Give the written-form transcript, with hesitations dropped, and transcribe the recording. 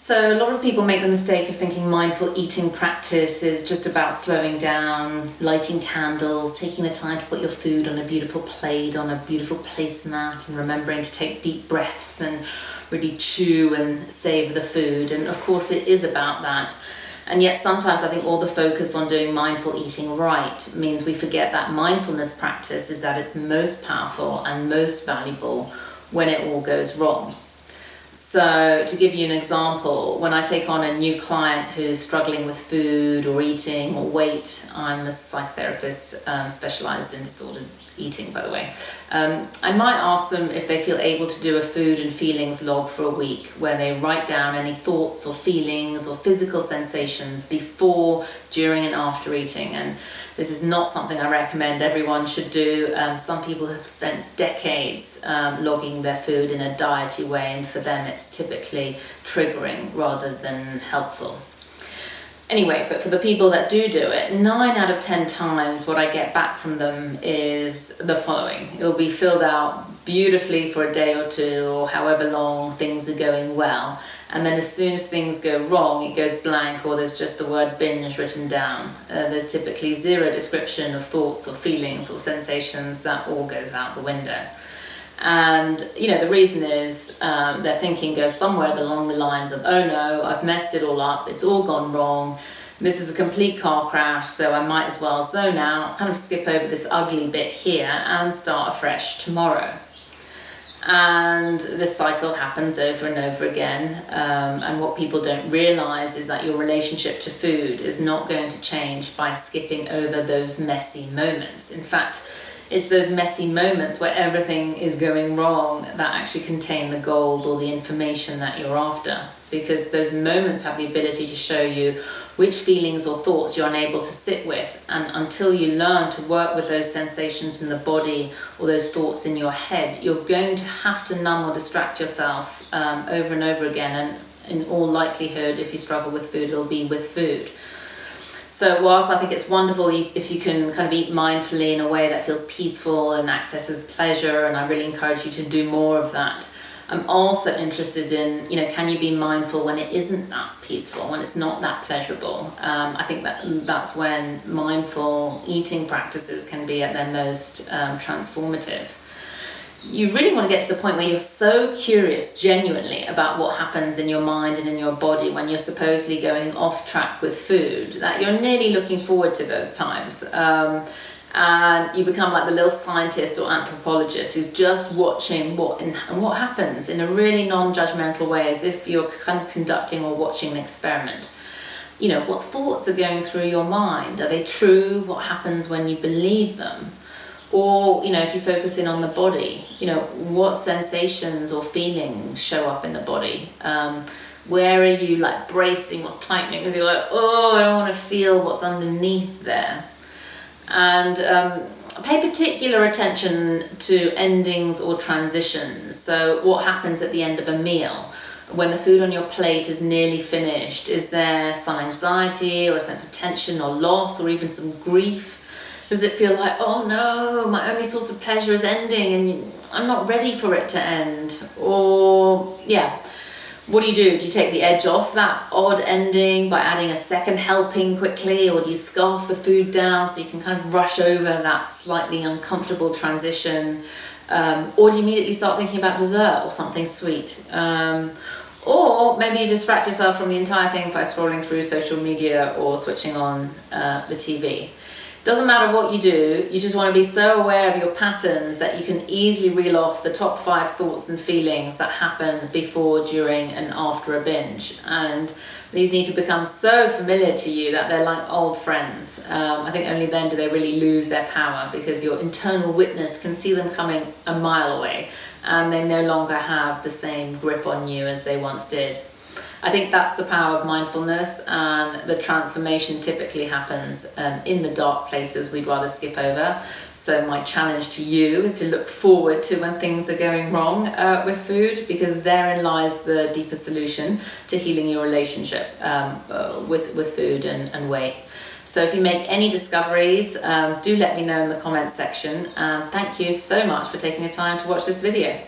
So a lot of people make the mistake of thinking mindful eating practice is just about slowing down, lighting candles, taking the time to put your food on a beautiful plate, on a beautiful placemat, and remembering to take deep breaths and really chew and savor the food. And of course it is about that. And yet sometimes I think all the focus on doing mindful eating right means we forget that mindfulness practice is at its most powerful and most valuable when it all goes wrong. So to give you an example, when I take on a new client who's struggling with food or eating or weight, I'm a psychotherapist specialized in disordered eating, by the way. I might ask them if they feel able to do a food and feelings log for a week where they write down any thoughts or feelings or physical sensations before, during and after eating. And this is not something I recommend everyone should do. Some people have spent decades logging their food in a diety way, and for them it's typically triggering rather than helpful. Anyway, but for the people that do it, 9 out of 10 times what I get back from them is the following. It'll be filled out beautifully for a day or two or however long things are going well. And then as soon as things go wrong, it goes blank or there's just the word binge written down. There's typically zero description of thoughts or feelings or sensations. That all goes out the window. And the reason is their thinking goes somewhere along the lines of, oh no, I've messed it all up, it's all gone wrong, this is a complete car crash, so I might as well zone out, kind of skip over this ugly bit here and start afresh tomorrow. And this cycle happens over and over again, and what people don't realize is that your relationship to food is not going to change by skipping over those messy moments. In fact, it's those messy moments where everything is going wrong that actually contain the gold or the information that you're after, because those moments have the ability to show you which feelings or thoughts you're unable to sit with, and until you learn to work with those sensations in the body or those thoughts in your head, you're going to have to numb or distract yourself over and over again, and in all likelihood, if you struggle with food, it'll be with food. So whilst I think it's wonderful if you can kind of eat mindfully in a way that feels peaceful and accesses pleasure, and I really encourage you to do more of that, I'm also interested in, can you be mindful when it isn't that peaceful, when it's not that pleasurable? I think that's when mindful eating practices can be at their most transformative. You really want to get to the point where you're so curious genuinely about what happens in your mind and in your body when you're supposedly going off track with food that you're nearly looking forward to those times. And you become like the little scientist or anthropologist who's just watching what happens in a really non-judgmental way, as if you're kind of conducting or watching an experiment. What thoughts are going through your mind? Are they true? What happens when you believe them? Or, if you focus in on the body, what sensations or feelings show up in the body? Where are you like bracing or tightening because you're like, oh, I don't want to feel what's underneath there. And pay particular attention to endings or transitions. So what happens at the end of a meal? When the food on your plate is nearly finished, is there some anxiety or a sense of tension or loss or even some grief? Does it feel like, oh no, my only source of pleasure is ending and I'm not ready for it to end? Or, what do? Do you take the edge off that odd ending by adding a second helping quickly? Or do you scarf the food down so you can kind of rush over that slightly uncomfortable transition? Or do you immediately start thinking about dessert or something sweet? Or maybe you distract yourself from the entire thing by scrolling through social media or switching on the TV. Doesn't matter what you do, you just want to be so aware of your patterns that you can easily reel off the top 5 thoughts and feelings that happen before, during and after a binge. And these need to become so familiar to you that they're like old friends. I think only then do they really lose their power, because your internal witness can see them coming a mile away and they no longer have the same grip on you as they once did. I think that's the power of mindfulness, and the transformation typically happens in the dark places we'd rather skip over. So my challenge to you is to look forward to when things are going wrong with food, because therein lies the deeper solution to healing your relationship with food and weight. So if you make any discoveries, do let me know in the comments section. Thank you so much for taking the time to watch this video.